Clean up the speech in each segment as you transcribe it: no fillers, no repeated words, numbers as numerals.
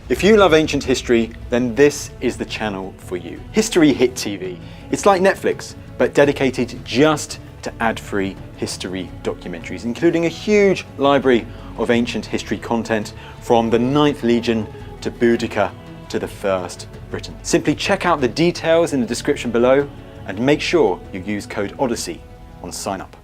If you love ancient history, then this is the channel for you. History Hit TV. It's like Netflix, but dedicated just to ad-free history documentaries, including a huge library of ancient history content from the 9th Legion to Boudica to the First Britain. Simply check out the details in the description below and make sure you use code Odyssey on sign up.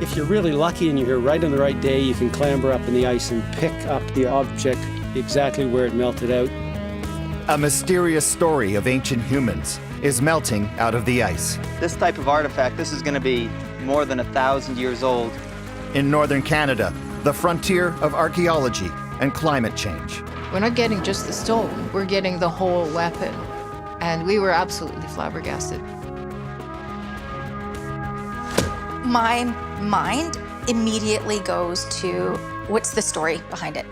If you're really lucky and you're here right on the right day, you can clamber up in the ice and pick up the object exactly where it melted out. A mysterious story of ancient humans is melting out of the ice. This type of artifact, this is going to be more than 1,000 years old. In northern Canada, the frontier of archaeology and climate change. We're not getting just the stone, we're getting the whole weapon. And we were absolutely flabbergasted. My mind immediately goes to, what's the story behind it?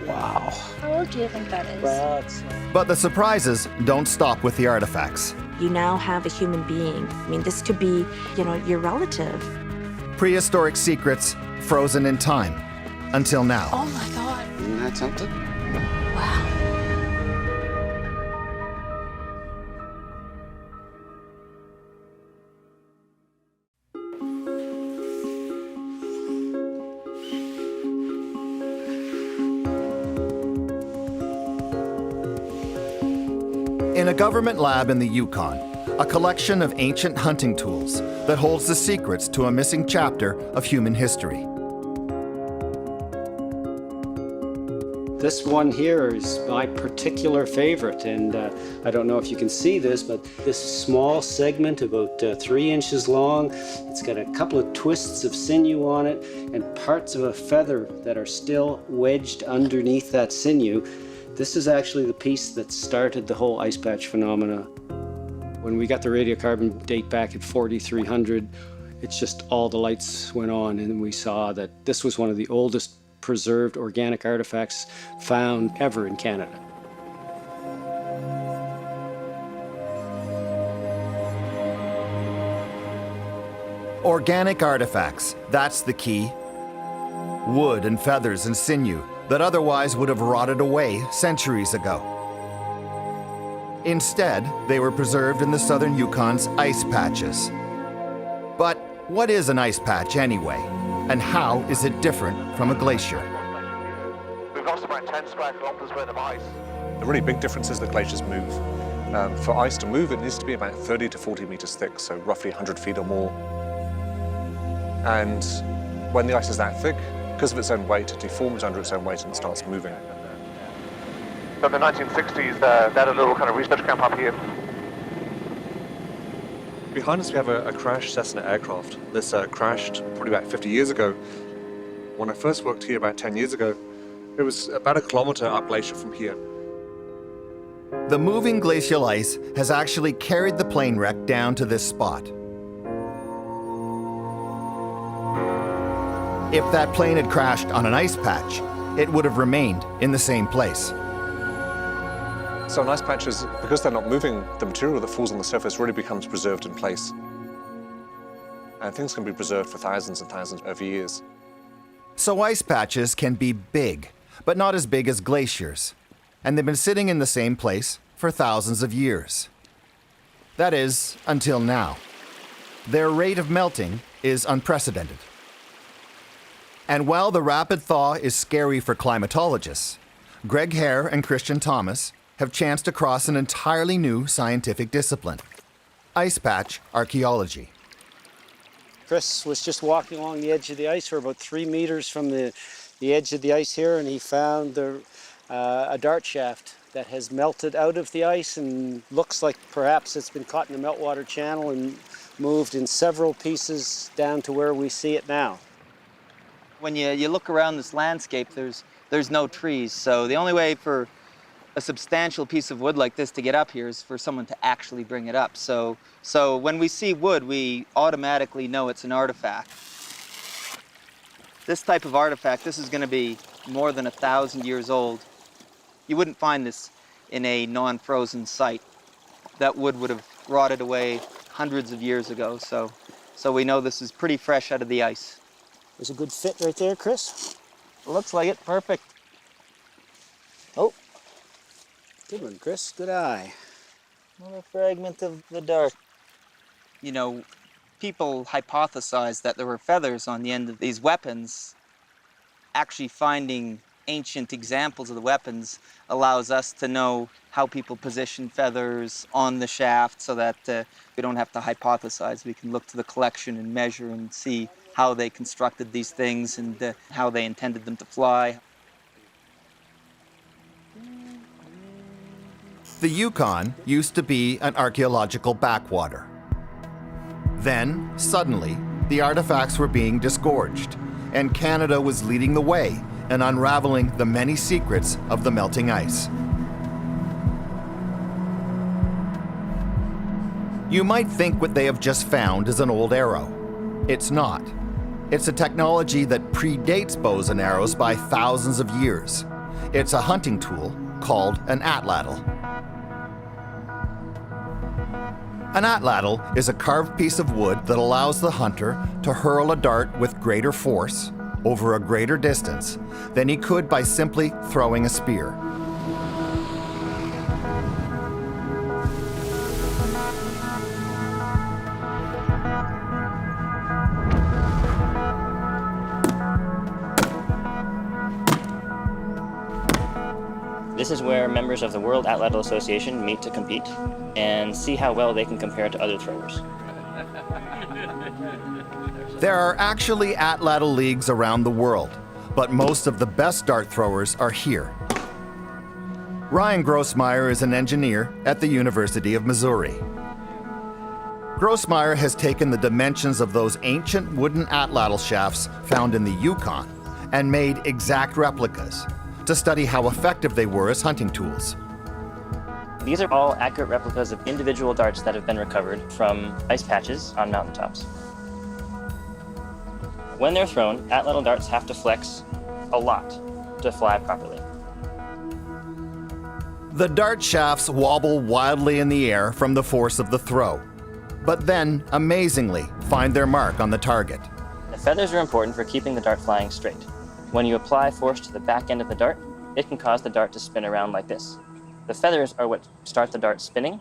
Wow. How old do you think that is? But the surprises don't stop with the artifacts. You now have a human being. I mean, this could be, your relative. Prehistoric secrets frozen in time until now. Oh my God. Isn't that something? Wow. In a government lab in the Yukon, a collection of ancient hunting tools that holds the secrets to a missing chapter of human history. This one here is my particular favorite, and I don't know if you can see this, but this small segment, about 3 inches long, it's got a couple of twists of sinew on it and parts of a feather that are still wedged underneath that sinew. This is actually the piece that started the whole ice patch phenomena. When we got the radiocarbon date back at 4300, it's just all the lights went on and we saw that this was one of the oldest preserved organic artifacts found ever in Canada. Organic artifacts, that's the key. Wood and feathers and sinew that otherwise would have rotted away centuries ago. Instead, they were preserved in the southern Yukon's ice patches. But what is an ice patch anyway? And how is it different from a glacier? We've lost about 10 square kilometers worth of ice. The really big difference is that glaciers move. For ice to move, it needs to be about 30 to 40 meters thick, so roughly 100 feet or more. And when the ice is that thick, because of its own weight, it deforms under its own weight and it starts moving. So in the 1960s, they had a little kind of research camp up here. Behind us we have a crashed Cessna aircraft. This crashed probably about 50 years ago. When I first worked here about 10 years ago, it was about a kilometer up glacier from here. The moving glacial ice has actually carried the plane wreck down to this spot. If that plane had crashed on an ice patch, it would have remained in the same place. So in ice patches, because they're not moving, the material that falls on the surface really becomes preserved in place. And things can be preserved for thousands and thousands of years. So ice patches can be big, but not as big as glaciers. And they've been sitting in the same place for thousands of years. That is, until now. Their rate of melting is unprecedented. And while the rapid thaw is scary for climatologists, Greg Hare and Christian Thomas have chanced across an entirely new scientific discipline, ice patch archaeology. Chris was just walking along the edge of the ice for about 3 meters from the edge of the ice here, and he found a dart shaft that has melted out of the ice and looks like perhaps it's been caught in the meltwater channel and moved in several pieces down to where we see it now. When you look around this landscape, there's no trees, so the only way for a substantial piece of wood like this to get up here is for someone to actually bring it up. So when we see wood, we automatically know it's an artifact. This type of artifact, this is going to be more than 1,000 years old. You wouldn't find this in a non-frozen site. That wood would have rotted away hundreds of years ago, so we know this is pretty fresh out of the ice. There's a good fit right there, Chris. Looks like it, perfect. Oh, Good one, Chris. Good eye. another fragment of the dart. You know, people hypothesized that there were feathers on the end of these weapons. Actually finding ancient examples of the weapons allows us to know how people position feathers on the shaft so that we don't have to hypothesize. We can look to the collection and measure and see how they constructed these things and how they intended them to fly. The Yukon used to be an archaeological backwater. Then, suddenly, the artifacts were being disgorged, and Canada was leading the way and unraveling the many secrets of the melting ice. You might think what they have just found is an old arrow. It's not. It's a technology that predates bows and arrows by thousands of years. It's a hunting tool called an atlatl. An atlatl is a carved piece of wood that allows the hunter to hurl a dart with greater force over a greater distance than he could by simply throwing a spear. This is where members of the World Atlatl Association meet to compete and see how well they can compare to other throwers. There are actually atlatl leagues around the world, but most of the best dart throwers are here. Ryan Grossmeyer is an engineer at the University of Missouri. Grossmeyer has taken the dimensions of those ancient wooden atlatl shafts found in the Yukon and made exact replicas to study how effective they were as hunting tools. These are all accurate replicas of individual darts that have been recovered from ice patches on mountaintops. When they're thrown, atlatl darts have to flex a lot to fly properly. The dart shafts wobble wildly in the air from the force of the throw, but then, amazingly, find their mark on the target. The feathers are important for keeping the dart flying straight. When you apply force to the back end of the dart, it can cause the dart to spin around like this. The feathers are what start the dart spinning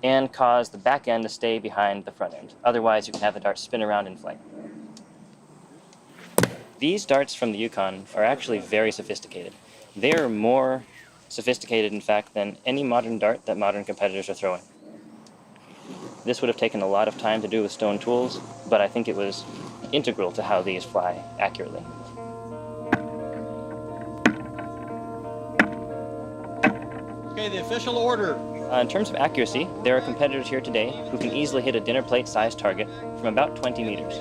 and cause the back end to stay behind the front end. Otherwise, you can have the dart spin around in flight. These darts from the Yukon are actually very sophisticated. They are more sophisticated, in fact, than any modern dart that modern competitors are throwing. This would have taken a lot of time to do with stone tools, but I think it was integral to how these fly accurately. Okay, the official order. In terms of accuracy, there are competitors here today who can easily hit a dinner plate-sized target from about 20 meters.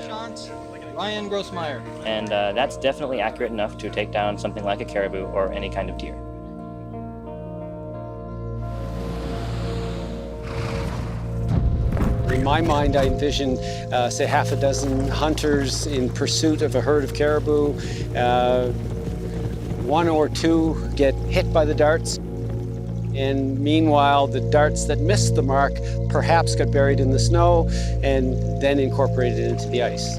Ryan Grossmeyer. And that's definitely accurate enough to take down something like a caribou or any kind of deer. In my mind, I envision, say, half a dozen hunters in pursuit of a herd of caribou. One or two get hit by the darts. And meanwhile, the darts that missed the mark perhaps got buried in the snow and then incorporated into the ice.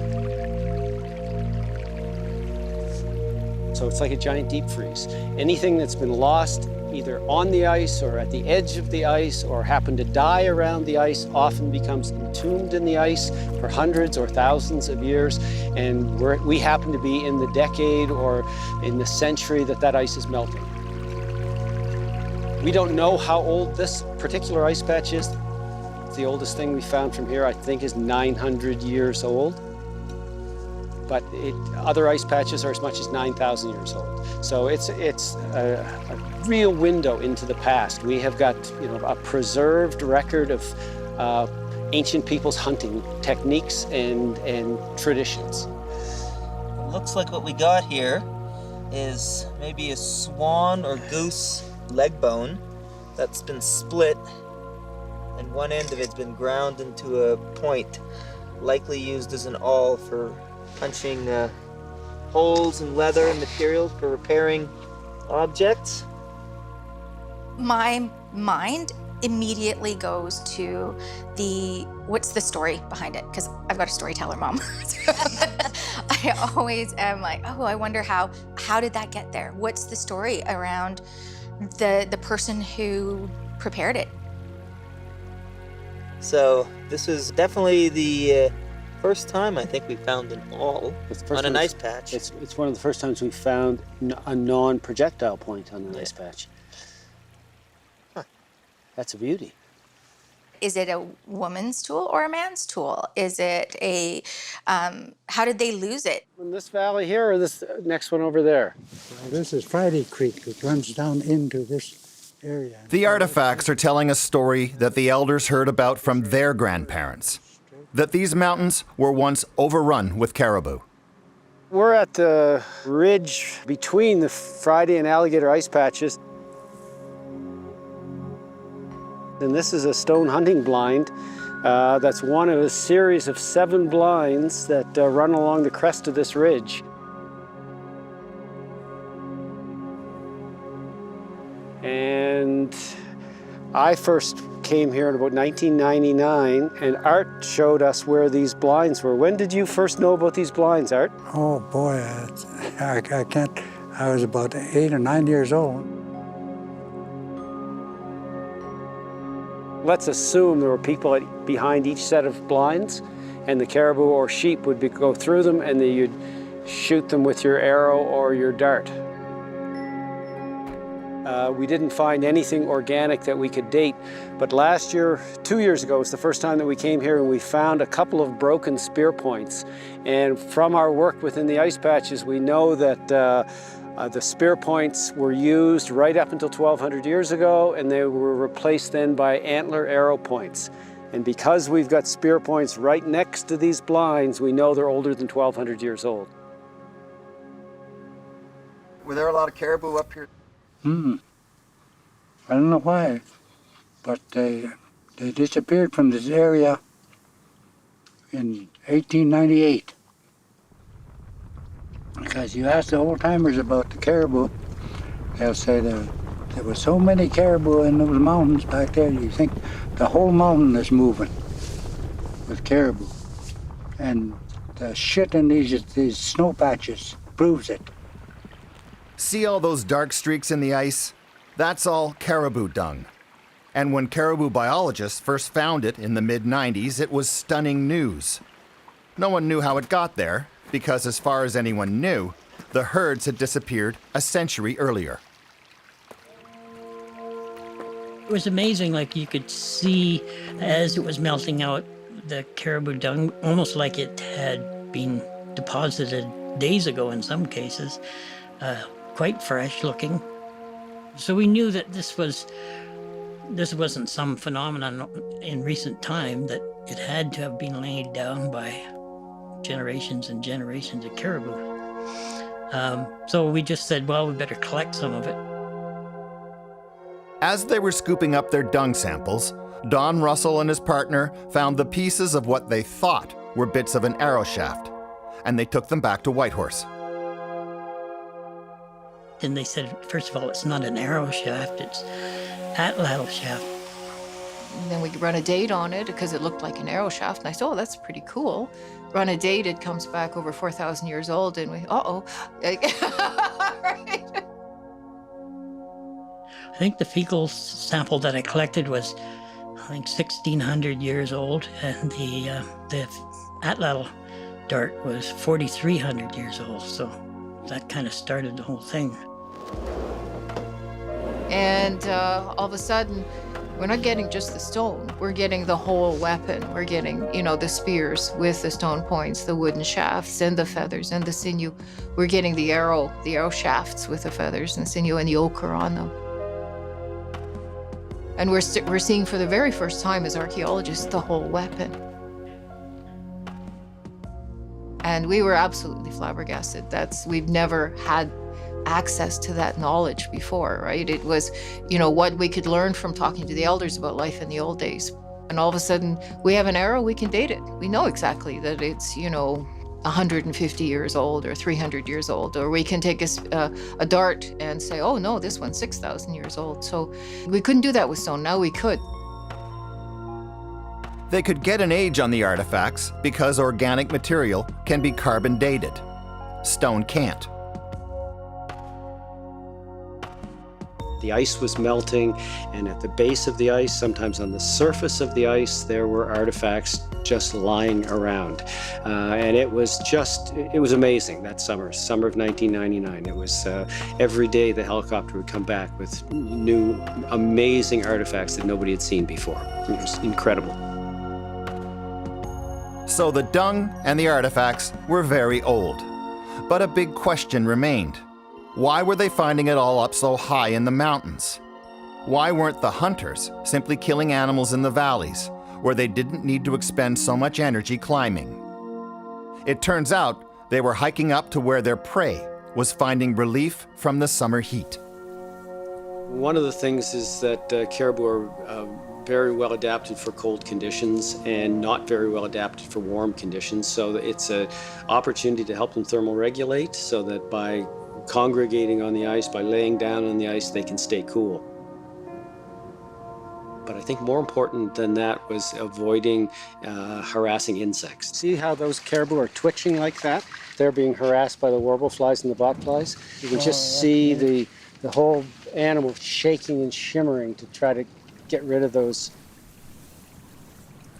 So it's like a giant deep freeze. Anything that's been lost either on the ice or at the edge of the ice or happened to die around the ice often becomes entombed in the ice for hundreds or thousands of years, and we happen to be in the decade or in the century that ice is melting. We don't know how old this particular ice patch is. The oldest thing we found from here, I think, is 900 years old. But other ice patches are as much as 9,000 years old. So it's a real window into the past. We have got, a preserved record of ancient people's hunting techniques and traditions. Looks like what we got here is maybe a swan or goose leg bone that's been split, and one end of it's been ground into a point, likely used as an awl for punching holes in leather and materials for repairing objects. My mind immediately goes to what's the story behind it? Because I've got a storyteller mom. I always am like, oh, I wonder how did that get there? What's the story around the person who prepared it? So this is definitely the first time I think we found an awl on an ice patch. It's one of the first times we found a non-projectile point on an ice patch. Huh. That's a beauty. Is it a woman's tool or a man's tool? Is it how did they lose it? In this valley here or this next one over there? Well, this is Friday Creek. It runs down into this area. The artifacts are telling a story that the elders heard about from their grandparents, that these mountains were once overrun with caribou. We're at the ridge between the Friday and Alligator ice patches. And this is a stone hunting blind. That's one of a series of 7 blinds that run along the crest of this ridge. And I first came here in about 1999, and Art showed us where these blinds were. When did you first know about these blinds, Art? Oh boy, I can't. I was about 8 or 9 years old. Let's assume there were people behind each set of blinds, and the caribou or sheep would go through them, and then you'd shoot them with your arrow or your dart. We didn't find anything organic that we could date, but last year, 2 years ago, was the first time that we came here, and we found a couple of broken spear points. And from our work within the ice patches, we know that the spear points were used right up until 1,200 years ago, and they were replaced then by antler arrow points. And because we've got spear points right next to these blinds, we know they're older than 1,200 years old. Were there a lot of caribou up here? I don't know why, but they disappeared from this area in 1898. Because you ask the old-timers about the caribou, they'll say there were so many caribou in those mountains back there, you think the whole mountain is moving with caribou. And the shit in these snow patches proves it. See all those dark streaks in the ice? That's all caribou dung. And when caribou biologists first found it in the mid-90s, it was stunning news. No one knew how it got there, because as far as anyone knew, the herds had disappeared a century earlier. It was amazing, like you could see as it was melting out the caribou dung, almost like it had been deposited days ago in some cases, quite fresh looking. So we knew that this wasn't some phenomenon in recent time, that it had to have been laid down by generations and generations of caribou. So we just said, well, we better collect some of it. As they were scooping up their dung samples, Don Russell and his partner found the pieces of what they thought were bits of an arrow shaft, and they took them back to Whitehorse. And they said, first of all, it's not an arrow shaft, it's atlatl shaft. And then we run a date on it because it looked like an arrow shaft. And I said, oh, that's pretty cool. Run a date, it comes back over 4,000 years old. And we, uh-oh. Right. I think the fecal sample that I collected was, I think, 1,600 years old. And the atlatl dart was 4,300 years old. So that kind of started the whole thing. And all of a sudden, we're not getting just the stone, we're getting the whole weapon. We're getting, the spears with the stone points, the wooden shafts and the feathers and the sinew. We're getting the arrow shafts with the feathers and sinew and the ochre on them. And we're seeing for the very first time as archaeologists the whole weapon. And we were absolutely flabbergasted. We've never had access to that knowledge before, right? It was, what we could learn from talking to the elders about life in the old days. And all of a sudden, we have an arrow, we can date it. We know exactly that it's, 150 years old or 300 years old, or we can take a dart and say, oh no, this one's 6,000 years old. So we couldn't do that with stone. Now we could. They could get an age on the artifacts because organic material can be carbon dated. Stone can't. The ice was melting, and at the base of the ice, sometimes on the surface of the ice, there were artifacts just lying around. And it was amazing that summer of 1999. It was every day the helicopter would come back with new, amazing artifacts that nobody had seen before. It was incredible. So the dung and the artifacts were very old. But a big question remained. Why were they finding it all up so high in the mountains? Why weren't the hunters simply killing animals in the valleys, where they didn't need to expend so much energy climbing? It turns out they were hiking up to where their prey was finding relief from the summer heat. One of the things is that caribou are very well adapted for cold conditions and not very well adapted for warm conditions. So it's an opportunity to help them thermoregulate so that by congregating on the ice, by laying down on the ice, they can stay cool. But I think more important than that was avoiding harassing insects. See how those caribou are twitching like that? They're being harassed by the warbleflies and the botflies. You can just see the whole animal shaking and shimmering to try to get rid of those.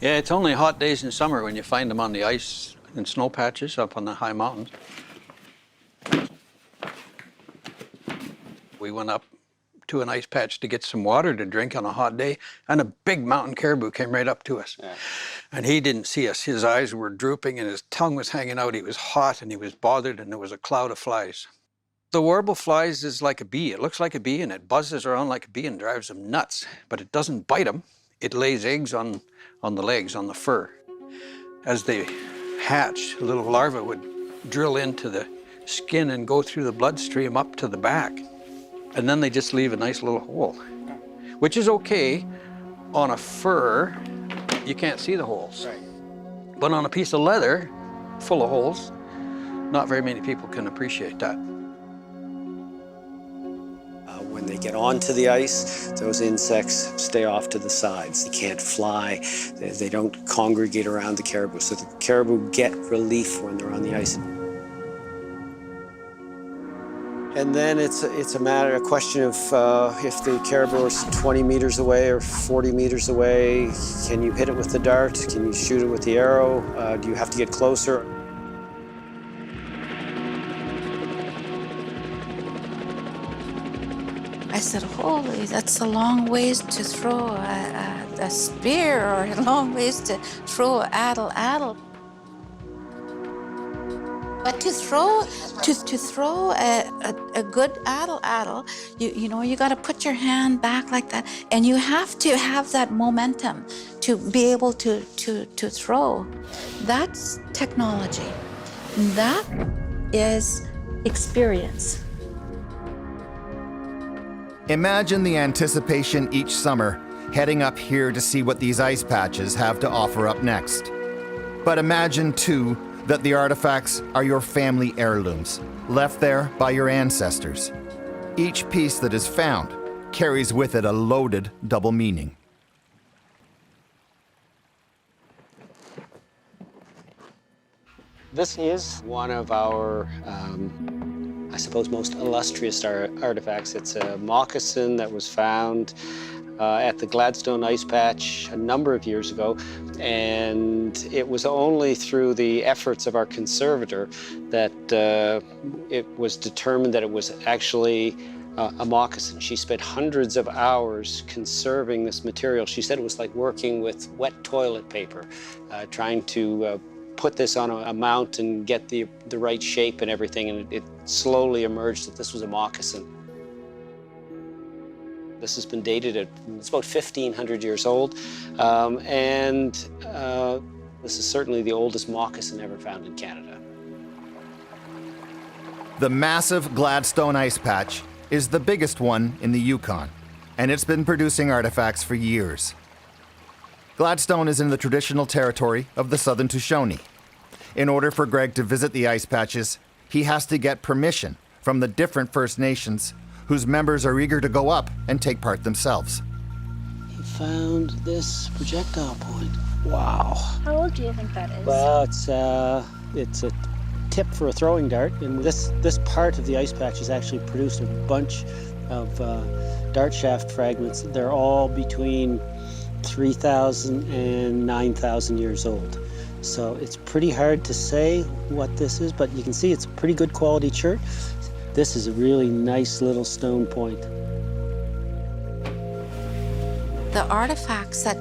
Yeah, it's only hot days in summer when you find them on the ice in snow patches up on the high mountains. We went up to an ice patch to get some water to drink on a hot day, and a big mountain caribou came right up to us. Yeah. And he didn't see us. His eyes were drooping and his tongue was hanging out. He was hot and he was bothered, and there was a cloud of flies. The warble flies is like a bee. It looks like a bee and it buzzes around like a bee and drives them nuts, but it doesn't bite them. It lays eggs on the legs, on the fur. As they hatch, a little larva would drill into the skin and go through the bloodstream up to the back. And then they just leave a nice little hole, which is okay. On a fur, you can't see the holes. Right. But on a piece of leather full of holes, not very many people can appreciate that. When they get onto the ice, those insects stay off to the sides. They can't fly. They don't congregate around the caribou. So the caribou get relief when they're on the ice. And then it's a question of if the caribou is 20 meters away or 40 meters away, can you hit it with the dart? Can you shoot it with the arrow? Do you have to get closer? I said, holy, that's a long ways to throw a spear, or a long ways to throw an addle. But to throw a good addle, you got to put your hand back like that, and you have to have that momentum to be able to throw. That's technology. That is experience. Imagine the anticipation each summer, heading up here to see what these ice patches have to offer up next. But imagine, too, that the artifacts are your family heirlooms, left there by your ancestors. Each piece that is found carries with it a loaded double meaning. This is one of our, I suppose, most illustrious artifacts. It's a moccasin that was found at the Gladstone Ice Patch a number of years ago, and it was only through the efforts of our conservator that it was determined that it was actually a moccasin. She spent hundreds of hours conserving this material. She said it was like working with wet toilet paper, trying to put this on a mount and get the right shape and everything, and it slowly emerged that this was a moccasin. This has been dated at, it's about 1,500 years old, and this is certainly the oldest moccasin ever found in Canada. The massive Gladstone Ice Patch is the biggest one in the Yukon, and it's been producing artifacts for years. Gladstone is in the traditional territory of the Southern Shoshone. In order for Greg to visit the ice patches, he has to get permission from the different First Nations whose members are eager to go up and take part themselves. He found this projectile point. Wow. How old do you think that is? Well, it's a tip for a throwing dart, and this part of the ice patch has actually produced a bunch of dart shaft fragments. They're all between 3,000 and 9,000 years old. So it's pretty hard to say what this is, but you can see it's a pretty good quality chert. This is a really nice little stone point. The artifacts that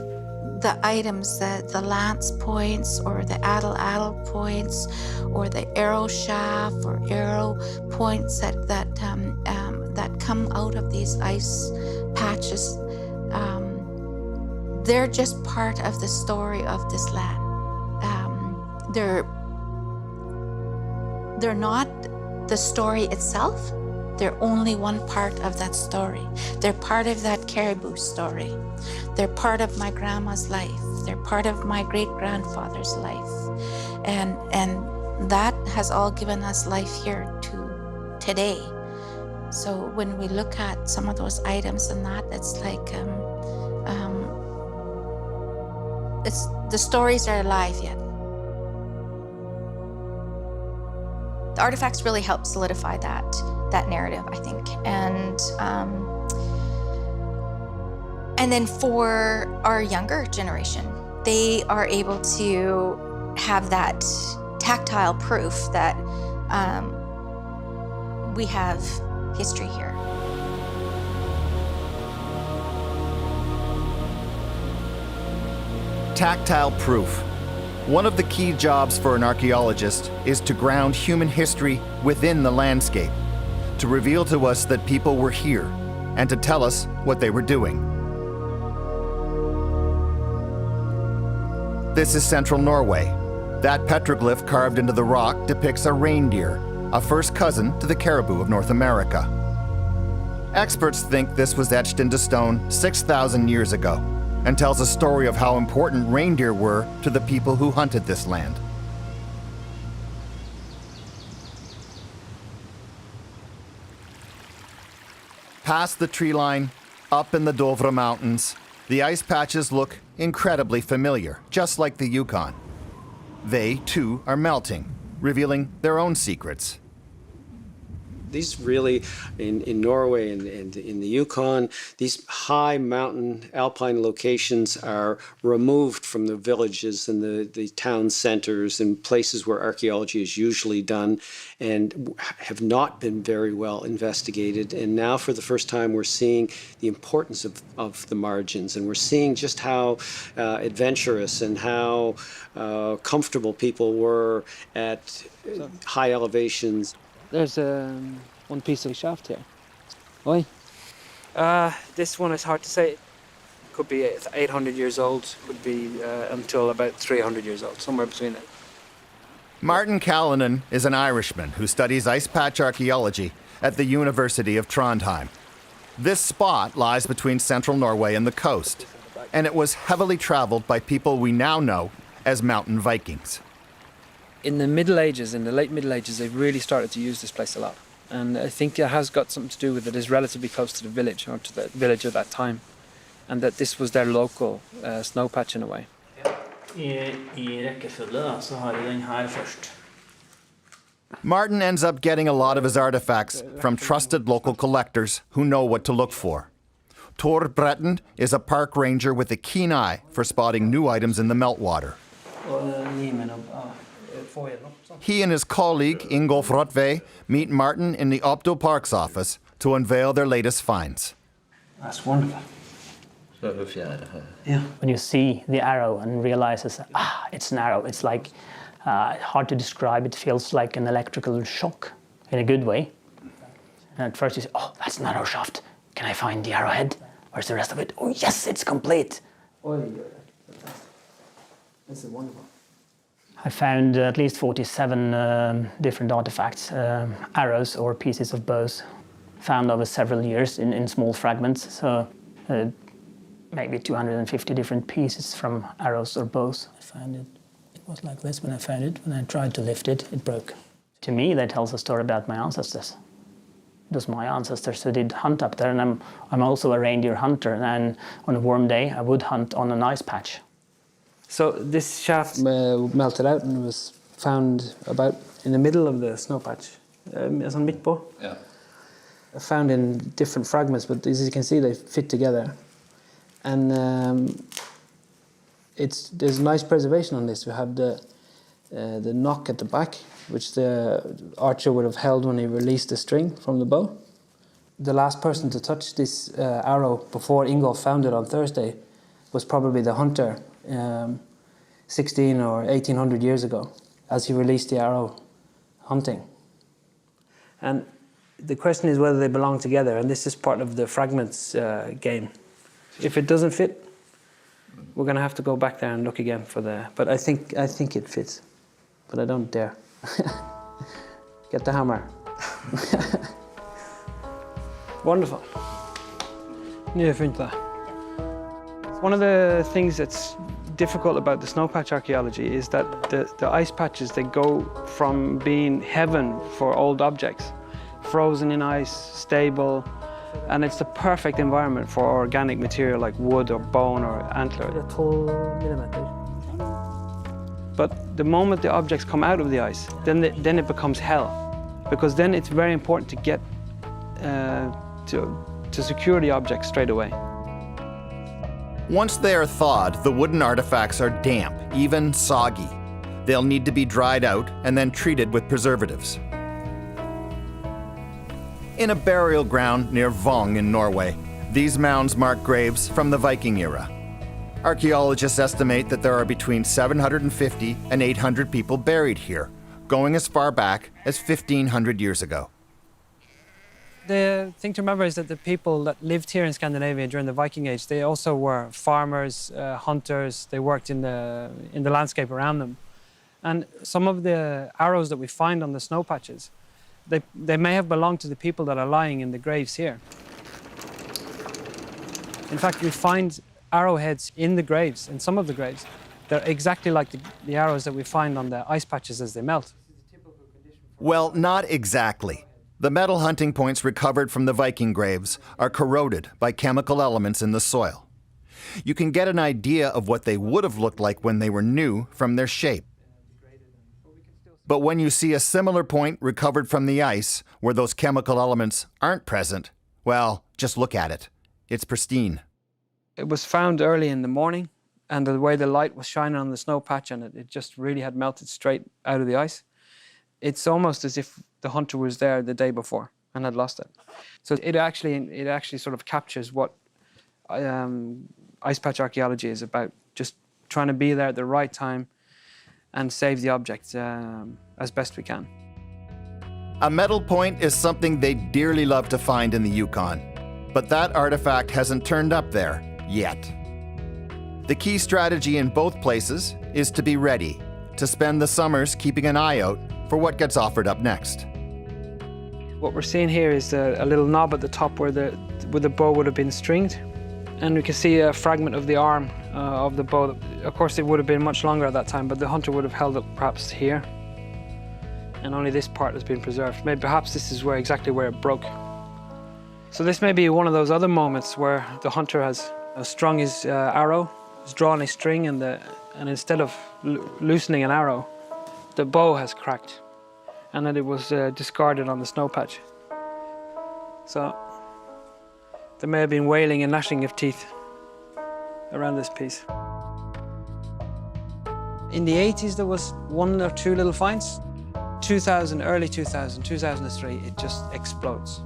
the items, the lance points or the addle points or the arrow shaft or arrow points that come out of these ice patches, they're just part of the story of this land. They're not the story itself. They're only one part of that story. They're part of that caribou story. They're part of my grandma's life. They're part of my great-grandfather's life. And that has all given us life here to today. So when we look at some of those items and that, it's like, the stories are alive yet. The artifacts really help solidify that narrative, I think. And then for our younger generation, they are able to have that tactile proof that we have history here. Tactile proof. One of the key jobs for an archaeologist is to ground human history within the landscape, to reveal to us that people were here, and to tell us what they were doing. This is central Norway. That petroglyph carved into the rock depicts a reindeer, a first cousin to the caribou of North America. Experts think this was etched into stone 6,000 years ago, and tells a story of how important reindeer were to the people who hunted this land. Past the tree line, up in the Dovre Mountains, the ice patches look incredibly familiar, just like the Yukon. They, too, are melting, revealing their own secrets. These really, in Norway and in the Yukon, these high mountain alpine locations are removed from the villages and the town centers and places where archaeology is usually done, and have not been very well investigated. And now for the first time we're seeing the importance of the margins, and we're seeing just how adventurous and how comfortable people were at high elevations. There's one piece of shaft here. Oi. This one is hard to say. Could be 800 years old, could be until about 300 years old, somewhere between it. Martin Callanan is an Irishman who studies ice patch archaeology at the University of Trondheim. This spot lies between central Norway and the coast, and it was heavily traveled by people we now know as mountain Vikings. In the Middle Ages, in the late Middle Ages, they really started to use this place a lot. And I think it has got something to do with it is relatively close to the village, or to the village at that time. And that this was their local snow patch in a way. Martin ends up getting a lot of his artifacts from trusted local collectors who know what to look for. Tor Breton is a park ranger with a keen eye for spotting new items in the meltwater. He and his colleague Ingolf Rotve meet Martin in the Opto Park's office to unveil their latest finds. That's wonderful. Yeah. When you see the arrow and realizes, it's an arrow, it's like hard to describe. It feels like an electrical shock in a good way. And at first you say, oh, that's an arrow shaft. Can I find the arrowhead? Where's the rest of it? Oh, yes, it's complete. This is wonderful. I found at least 47 different artifacts, arrows or pieces of bows, found over several years in small fragments. So maybe 250 different pieces from arrows or bows. I found it was like this when I found it. When I tried to lift it, it broke. To me, that tells a story about my ancestors. It was my ancestors who did hunt up there, and I'm also a reindeer hunter, and on a warm day I would hunt on an ice patch. So this shaft melted out and was found about in the middle of the snow patch, sånn midt på. Yeah. Found in different fragments, but as you can see, they fit together. And there's nice preservation on this. We have the knock at the back, which the archer would have held when he released the string from the bow. The last person to touch this arrow before Ingolf found it on Thursday was probably the hunter 16 or 1800 years ago, as he released the arrow hunting. And the question is whether they belong together, and this is part of the fragments game. If it doesn't fit, we're going to have to go back there and look again for the... But I think it fits, but I don't dare. Get the hammer. Wonderful. Nye funnet det. One of the things that's difficult about the snowpatch archaeology is that the ice patches, they go from being heaven for old objects, frozen in ice, stable, and it's the perfect environment for organic material like wood or bone or antler. 12 millimeter. But the moment the objects come out of the ice, then it becomes hell, because then it's very important to get to secure the objects straight away. Once they are thawed, the wooden artifacts are damp, even soggy. They'll need to be dried out and then treated with preservatives. In a burial ground near Vong in Norway, these mounds mark graves from the Viking era. Archaeologists estimate that there are between 750 and 800 people buried here, going as far back as 1,500 years ago. The thing to remember is that the people that lived here in Scandinavia during the Viking Age, they also were farmers, hunters. They worked in the landscape around them. And some of the arrows that we find on the snow patches, they may have belonged to the people that are lying in the graves here. In fact, we find arrowheads in the graves, in some of the graves. They're exactly like the arrows that we find on the ice patches as they melt. Well, not exactly. The metal hunting points recovered from the Viking graves are corroded by chemical elements in the soil. You can get an idea of what they would have looked like when they were new from their shape. But when you see a similar point recovered from the ice where those chemical elements aren't present, well, just look at it. It's pristine. It was found early in the morning, and the way the light was shining on the snow patch, and it just really had melted straight out of the ice. It's almost as if the hunter was there the day before and had lost it. So it actually sort of captures what ice patch archaeology is about, just trying to be there at the right time and save the object as best we can. A metal point is something they'd dearly love to find in the Yukon, but that artifact hasn't turned up there yet. The key strategy in both places is to be ready, to spend the summers keeping an eye out for what gets offered up next. What we're seeing here is a little knob at the top where the bow would have been stringed, and we can see a fragment of the arm of the bow. Of course, it would have been much longer at that time, but the hunter would have held it perhaps here, and only this part has been preserved. Maybe perhaps this is exactly where it broke. So this may be one of those other moments where the hunter has strung his arrow, has drawn a string, and instead of loosening an arrow, the bow has cracked, and then it was discarded on the snow patch. So there may have been wailing and gnashing of teeth around this piece. In the 80s, there was 1 or 2 little finds. 2000, early 2000, 2003, it just explodes.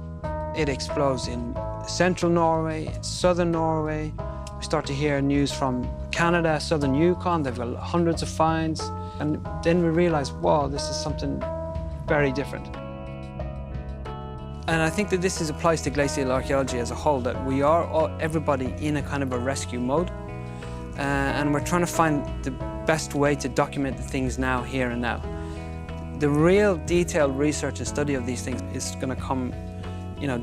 It explodes in central Norway, in southern Norway. We start to hear news from Canada, southern Yukon. They've got hundreds of finds. And then we realize, wow, this is something very different. And I think that this applies to glacial archaeology as a whole, that we are everybody in a kind of a rescue mode. And we're trying to find the best way to document the things now, here and now. The real detailed research and study of these things is going to come,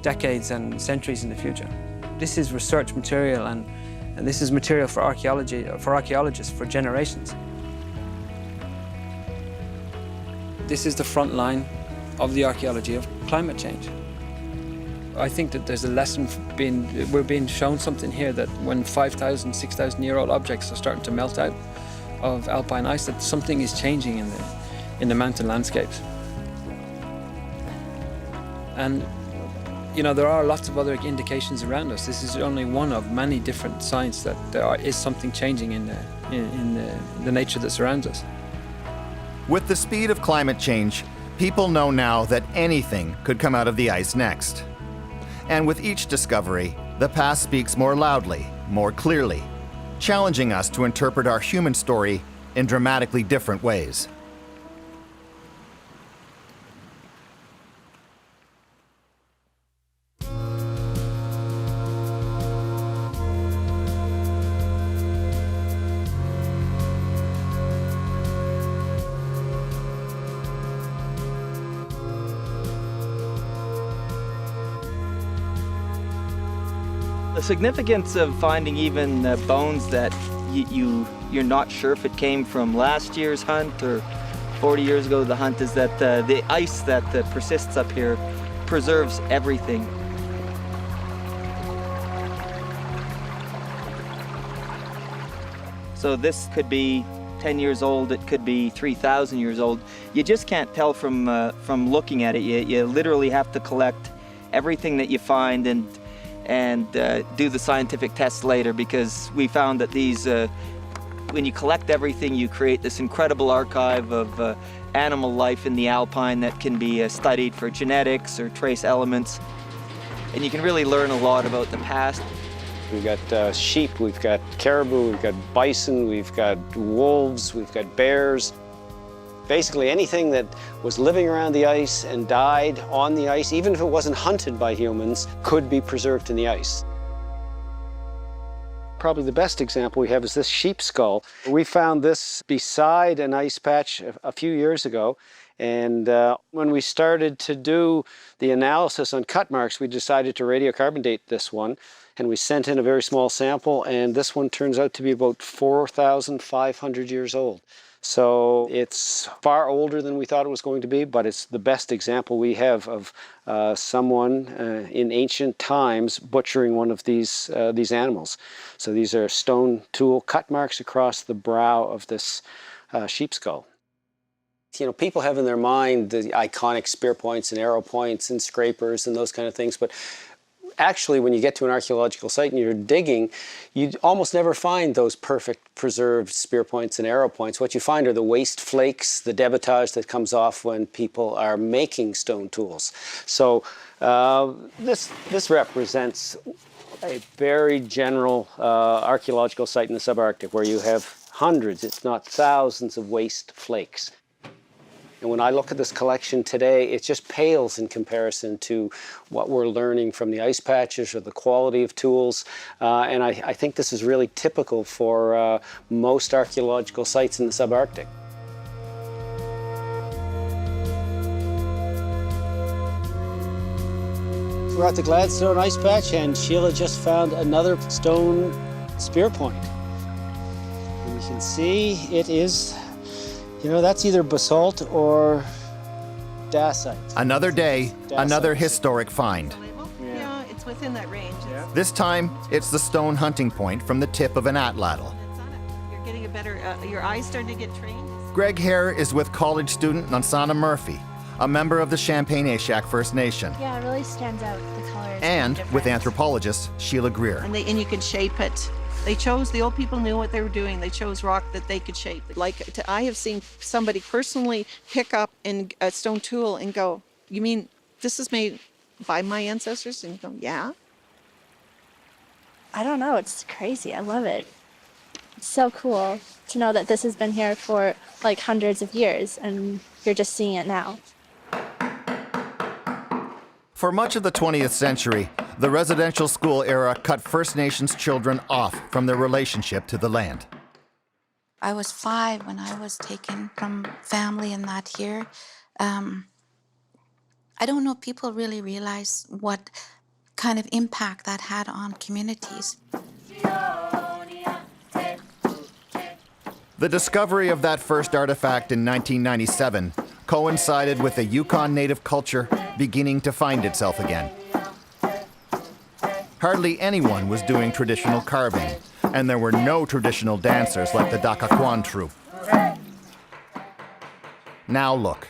decades and centuries in the future. This is research material, and this is material for archaeology, for archaeologists for generations. This is the front line of the archaeology of climate change. I think that there's a lesson we're being shown something here, that when 5,000, 6,000-year-old objects are starting to melt out of alpine ice, that something is changing in the mountain landscapes. And you know, there are lots of other indications around us. This is only one of many different signs that there is something changing in the nature that surrounds us. With the speed of climate change, people know now that anything could come out of the ice next. And with each discovery, the past speaks more loudly, more clearly, challenging us to interpret our human story in dramatically different ways. The significance of finding even bones that you're not sure if it came from last year's hunt or 40 years ago the hunt is that the ice that persists up here preserves everything. So this could be 10 years old, it could be 3,000 years old. You just can't tell from looking at it. You literally have to collect everything that you find and do the scientific tests later, because we found that these, when you collect everything, you create this incredible archive of animal life in the alpine that can be studied for genetics or trace elements. And you can really learn a lot about the past. We've got sheep, we've got caribou, we've got bison, we've got wolves, we've got bears. Basically anything that was living around the ice and died on the ice, even if it wasn't hunted by humans, could be preserved in the ice. Probably the best example we have is this sheep skull. We found this beside an ice patch a few years ago, and when we started to do the analysis on cut marks, we decided to radiocarbon date this one, and we sent in a very small sample, and this one turns out to be about 4,500 years old. So it's far older than we thought it was going to be, but it's the best example we have of someone in ancient times butchering one of these animals. So these are stone tool cut marks across the brow of this sheep skull. You know, people have in their mind the iconic spear points and arrow points and scrapers and those kind of things, but actually, when you get to an archaeological site and you're digging, you almost never find those perfect preserved spear points and arrow points. What you find are the waste flakes, the debitage that comes off when people are making stone tools. So this represents a very general archaeological site in the subarctic where you have hundreds, if not thousands, of waste flakes. And when I look at this collection today, it just pales in comparison to what we're learning from the ice patches or the quality of tools. And I think this is really typical for most archaeological sites in the subarctic. We're at the Gladstone Ice Patch, and Sheila just found another stone spear point. And you can see it is, you know, that's either basalt or dacite. Another day, another historic find. Yeah, it's within that range. This time, it's the stone hunting point from the tip of an atlatl. You're getting a better, your eyes starting to get trained. Greg Hare is with college student Nansana Murphy, a member of the Champagne-Eshak First Nation. Yeah, it really stands out, the colors. And with anthropologist Sheila Greer. And you can shape it. They chose, the old people knew what they were doing. They chose rock that they could shape. I have seen somebody personally pick up a stone tool and go, you mean this is made by my ancestors? And you go, yeah. I don't know, it's crazy. I love it. It's so cool to know that this has been here for like hundreds of years and you're just seeing it now. For much of the 20th century, the residential school era cut First Nations children off from their relationship to the land. I was 5 when I was taken from family and that here. I don't know if people really realize what kind of impact that had on communities. The discovery of that first artifact in 1997 coincided with the Yukon native culture beginning to find itself again. Hardly anyone was doing traditional carving, and there were no traditional dancers like the Dakakwan troupe. Now look.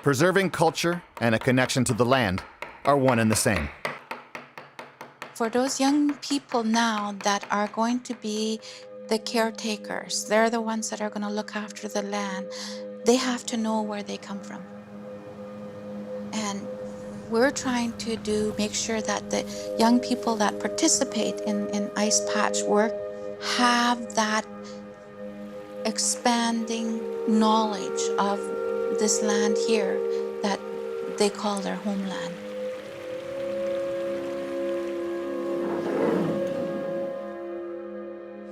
Preserving culture and a connection to the land are one and the same. For those young people now that are going to be the caretakers, they're the ones that are going to look after the land, they have to know where they come from. And we're trying to make sure that the young people that participate in ice patch work have that expanding knowledge of this land here that they call their homeland.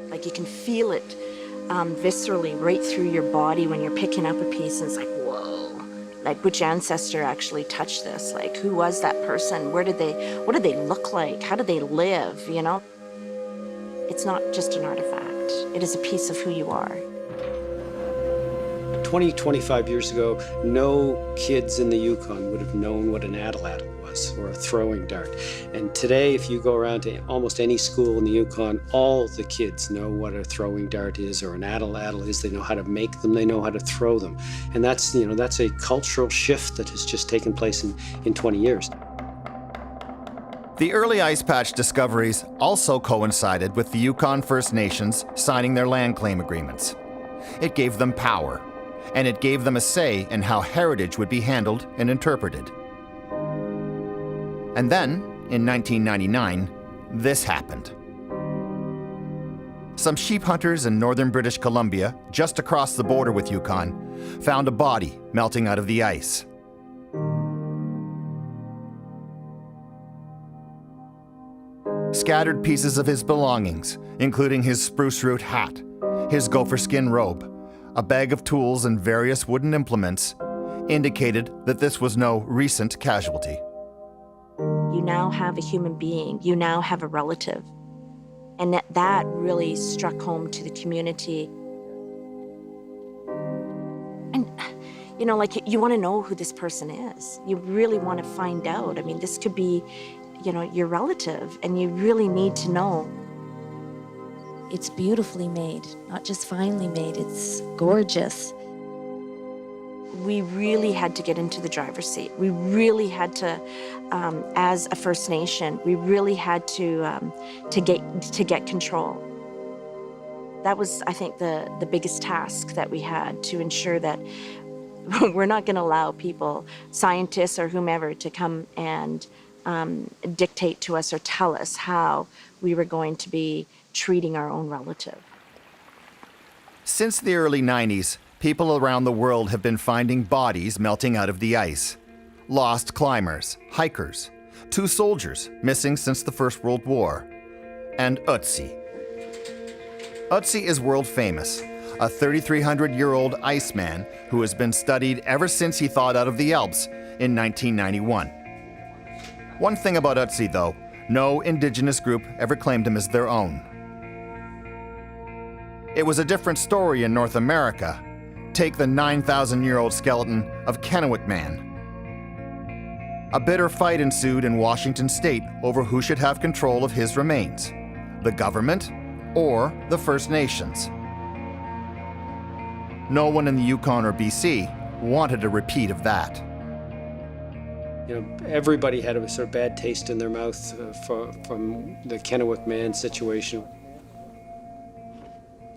Like you can feel it viscerally right through your body when you're picking up a piece, and it's like, whoa. Like, which ancestor actually touched this? Like, who was that person? What did they look like? How did they live, you know? It's not just an artifact. It is a piece of who you are. 20, 25 years ago, no kids in the Yukon would have known what an atlatl was, or a throwing dart. And today, if you go around to almost any school in the Yukon, all the kids know what a throwing dart is or an atlatl is. They know how to make them, they know how to throw them. And that's a cultural shift that has just taken place in 20 years. The early ice patch discoveries also coincided with the Yukon First Nations signing their land claim agreements. It gave them power, and it gave them a say in how heritage would be handled and interpreted. And then, in 1999, this happened. Some sheep hunters in northern British Columbia, just across the border with Yukon, found a body melting out of the ice. Scattered pieces of his belongings, including his spruce root hat, his gopher skin robe, a bag of tools and various wooden implements, indicated that this was no recent casualty. You now have a human being. You now have a relative. And that really struck home to the community. And, you know, like, you want to know who this person is. You really want to find out. I mean, this could be, you know, your relative, and you really need to know. It's beautifully made, not just finely made, it's gorgeous. We really had to get into the driver's seat. We really had to, as a First Nation, we really had to get control. That was, I think, the biggest task that we had, to ensure that we're not going to allow people, scientists or whomever, to come and dictate to us or tell us how we were going to be treating our own relative. Since the early 90s, people around the world have been finding bodies melting out of the ice. Lost climbers, hikers, 2 soldiers missing since the First World War, and Odyssey. Odyssey is world famous, a 3,300-year-old iceman who has been studied ever since he thawed out of the Alps in 1991. One thing about Odyssey, though, no indigenous group ever claimed him as their own. It was a different story in North America. Take the 9,000-year-old skeleton of Kennewick Man. A bitter fight ensued in Washington state over who should have control of his remains, the government or the First Nations. No one in the Yukon or BC wanted a repeat of that. You know, everybody had a sort of bad taste in their mouth from the Kennewick Man situation.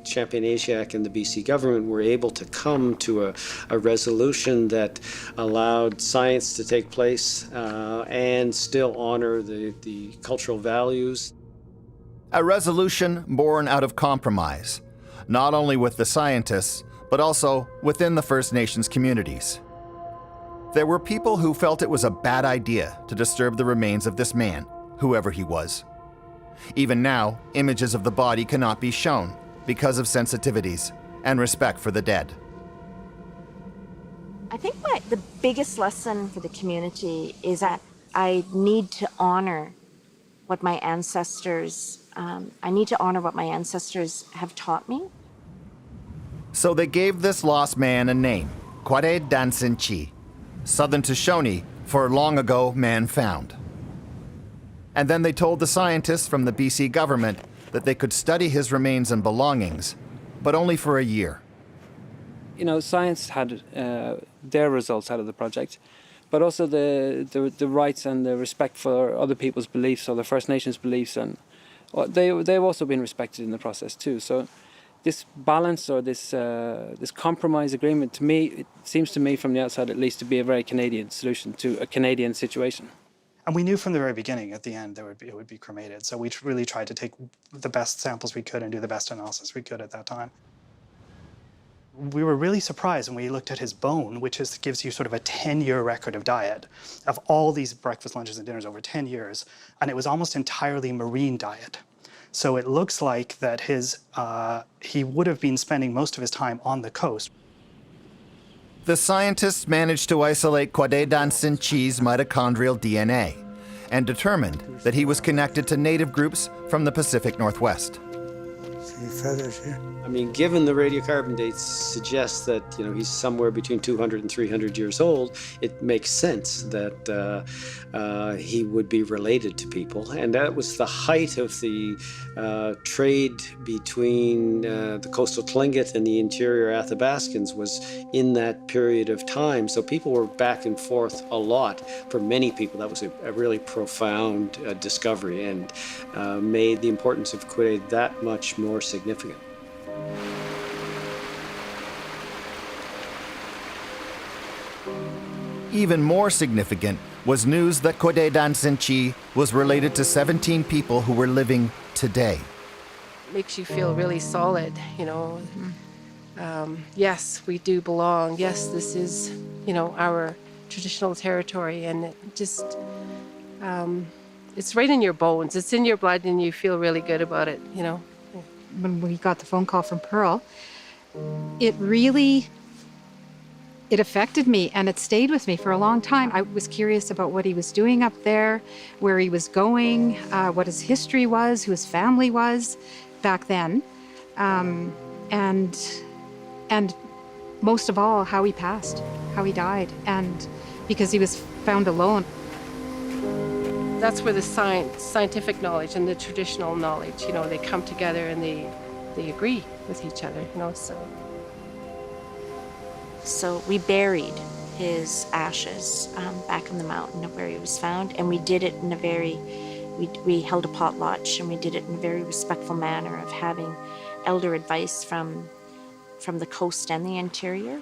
Champagne-Atiac and the BC government were able to come to a resolution that allowed science to take place and still honor the cultural values. A resolution born out of compromise, not only with the scientists, but also within the First Nations communities. There were people who felt it was a bad idea to disturb the remains of this man, whoever he was. Even now, images of the body cannot be shown because of sensitivities and respect for the dead. I think the biggest lesson for the community is that I need to honor what my ancestors, have taught me. So they gave this lost man a name, Kwadai-Dan-Sin-Chi, Southern Shoshone for long ago man found. And then they told the scientists from the BC government that they could study his remains and belongings, but only for a year. You know, science had their results out of the project, but also the rights and the respect for other people's beliefs or the First Nations beliefs, and they've also been respected in the process too. So this balance or this compromise agreement, to me, it seems to me from the outside at least to be a very Canadian solution to a Canadian situation. And we knew from the very beginning, at the end, it would be cremated. So we really tried to take the best samples we could and do the best analysis we could at that time. We were really surprised when we looked at his bone, which gives you sort of a 10-year record of diet, of all these breakfast, lunches, and dinners over 10 years, and it was almost entirely marine diet. So it looks like that he would have been spending most of his time on the coast. The scientists managed to isolate Kwadai-Dan-Sin-Chi's mitochondrial DNA and determined that he was connected to native groups from the Pacific Northwest. See feathers here. I mean, given the radiocarbon dates suggest that, you know, he's somewhere between 200 and 300 years old, it makes sense that he would be related to people. And that was the height of the trade between the coastal Tlingit and the interior Athabascans was in that period of time. So people were back and forth a lot. For many people, that was a really profound discovery and made the importance of Kwadai that much more significant. Even more significant was news that Kwadai-Dan-Sin-Chi was related to 17 people who were living today. Makes you feel really solid, you know. Yes, we do belong. Yes, this is, you know, our traditional territory, and it just, it's right in your bones. It's in your blood, and you feel really good about it, you know. When we got the phone call from Pearl, it affected me, and it stayed with me for a long time. I was curious about what he was doing up there, where he was going, what his history was, who his family was back then, and most of all, how he passed, how he died, and because he was found alone. That's where the scientific knowledge and the traditional knowledge, you know, they come together and they agree with each other, you know, So we buried his ashes back in the mountain of where he was found, and we did it in a very, we held a potlatch, and we did it in a very respectful manner of having elder advice from the coast and the interior.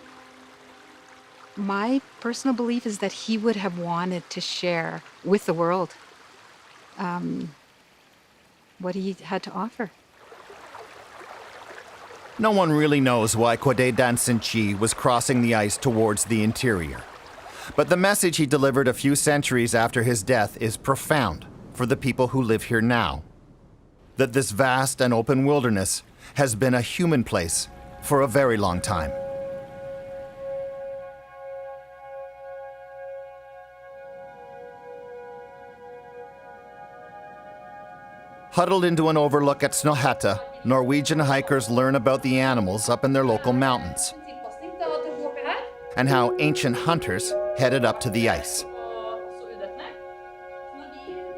My personal belief is that he would have wanted to share with the world what he had to offer. No one really knows why Kwadai-Dan-Sin-Chi was crossing the ice towards the interior. But the message he delivered a few centuries after his death is profound for the people who live here now. That this vast and open wilderness has been a human place for a very long time. Huddled into an overlook at Snøhetta, Norwegian hikers learn about the animals up in their local mountains and how ancient hunters headed up to the ice.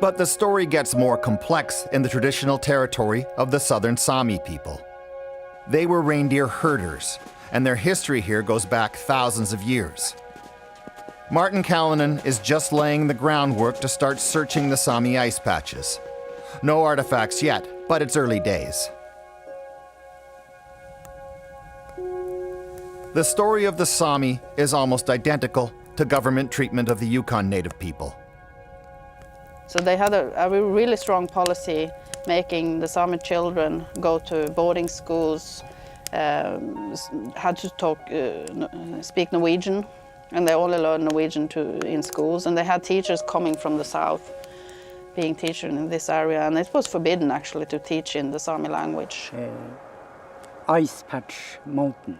But the story gets more complex in the traditional territory of the southern Sami people. They were reindeer herders, and their history here goes back thousands of years. Martin Callanan is just laying the groundwork to start searching the Sami ice patches. No artifacts yet, but it's early days. The story of the Sami is almost identical to government treatment of the Yukon native people. So they had a really strong policy making the Sami children go to boarding schools, had to speak Norwegian, and they only learned Norwegian in schools, and they had teachers coming from the south being teachers in this area, and it was forbidden actually to teach in the Sami language. Ice Patch Mountain.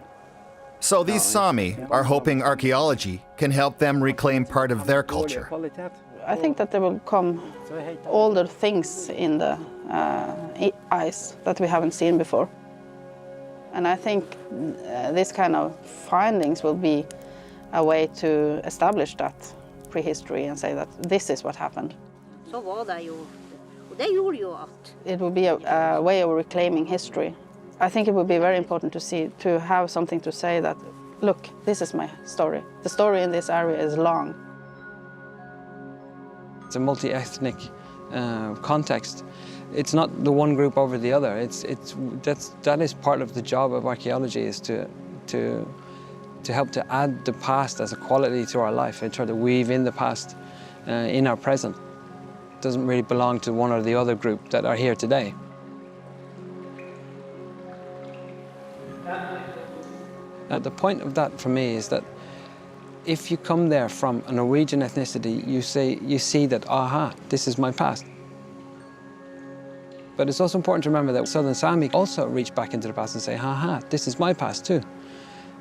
So these Sami are hoping archaeology can help them reclaim part of their culture. I think that there will come older things in the ice that we haven't seen before. And I think this kind of findings will be a way to establish that prehistory and say that this is what happened. It would be a way of reclaiming history. I think it would be very important to have something to say that, look, this is my story. The story in this area is long. It's a multi-ethnic context. It's not the one group over the other. That is part of the job of archaeology, is to help to add the past as a quality to our life and try to weave in the past in our present. It doesn't really belong to one or the other group that are here today. The point of that for me is that if you come there from a Norwegian ethnicity, you see that, aha, this is my past. But it's also important to remember that Southern Sami also reach back into the past and say, aha, this is my past too.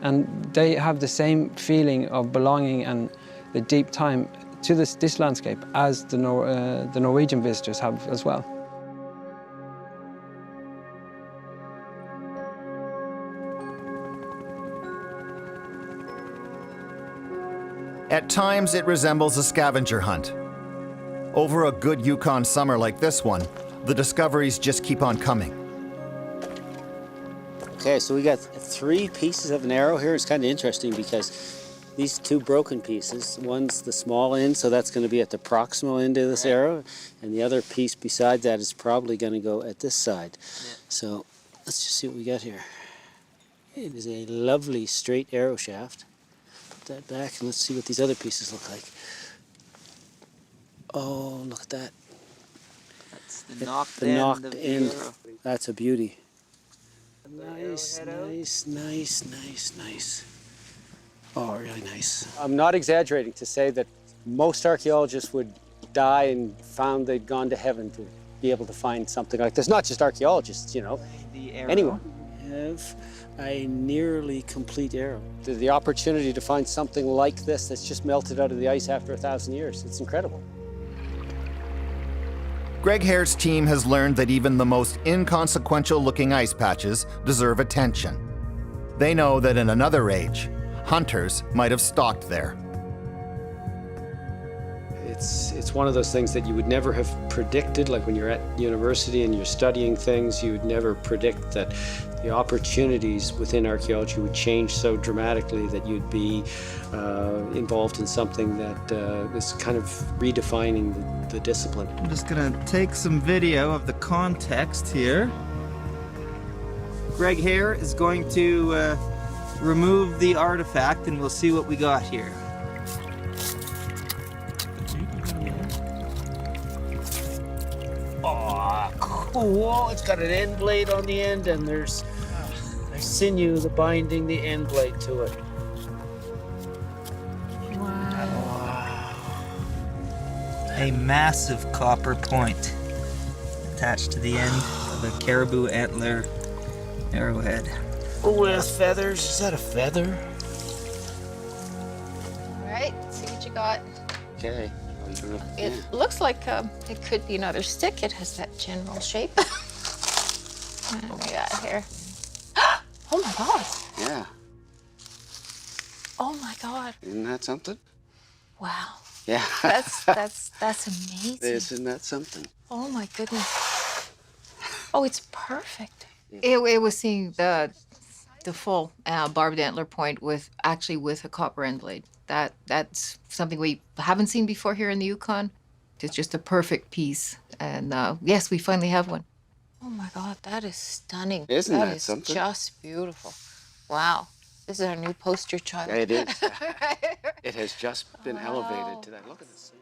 And they have the same feeling of belonging and the deep time to this landscape as the Norwegian visitors have as well. At times, it resembles a scavenger hunt. Over a good Yukon summer like this one, the discoveries just keep on coming. Okay, so we got 3 pieces of an arrow here. It's kind of interesting because these 2 broken pieces, one's the small end, so that's going to be at the proximal end of this arrow, and the other piece beside that is probably going to go at this side. Yeah. So let's just see what we got here. It is a lovely straight arrow shaft. Put that back and let's see what these other pieces look like. Oh, look at that. That's the knocked end. of the arrow. That's a beauty. Nice, nice, nice, nice, nice. Oh, really nice. I'm not exaggerating to say that most archaeologists would die and found they'd gone to heaven to be able to find something like this. Not just archaeologists, you know. Anyone. Have a nearly complete arrow. The opportunity to find something like this that's just melted out of the ice after 1,000 years. It's incredible. Greg Hare's team has learned that even the most inconsequential-looking ice patches deserve attention. They know that in another age, hunters might have stalked there. It's one of those things that you would never have predicted, like when you're at university and you're studying things, you would never predict that the opportunities within archaeology would change so dramatically that you'd be involved in something that is kind of redefining the discipline. I'm just gonna take some video of the context here. Greg Hare is going to remove the artifact and we'll see what we got here. Oh, cool. It's got an end blade on the end and there's sinew, the binding the end blade to it. Wow. A massive copper point attached to the end of a caribou antler arrowhead. With feathers. Is that a feather? All right, see what you got. Okay. It looks like it could be another stick. It has that general shape. What do we got here? Oh my God. Yeah. Oh my God. Isn't that something? Wow. Yeah. That's amazing. Isn't that something? Oh my goodness. Oh, it's perfect. It was seeing the full barbed antler point with a copper end blade. That's something we haven't seen before here in the Yukon. It's just a perfect piece. And yes, we finally have one. Oh my God, that is stunning. Isn't that is something? Just beautiful. Wow. This is our new poster child. Yeah, it is. It has just been elevated to that. Look at this.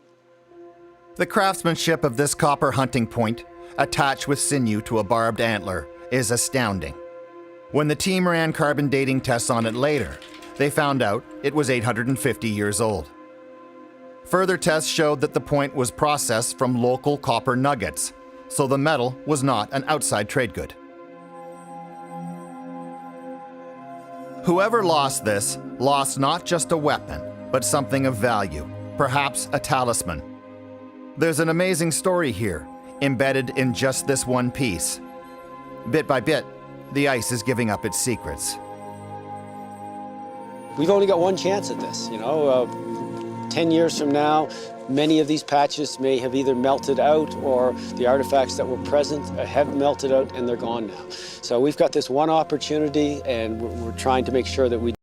The craftsmanship of this copper hunting point, attached with sinew to a barbed antler, is astounding. When the team ran carbon dating tests on it later, they found out it was 850 years old. Further tests showed that the point was processed from local copper nuggets, so the metal was not an outside trade good. Whoever lost this lost not just a weapon, but something of value, perhaps a talisman. There's an amazing story here, embedded in just this one piece. Bit by bit, the ice is giving up its secrets. we've only got one chance at this, you know. 10 years from now, many of these patches may have either melted out or the artifacts that were present have melted out and they're gone now. So we've got this one opportunity and we're trying to make sure that we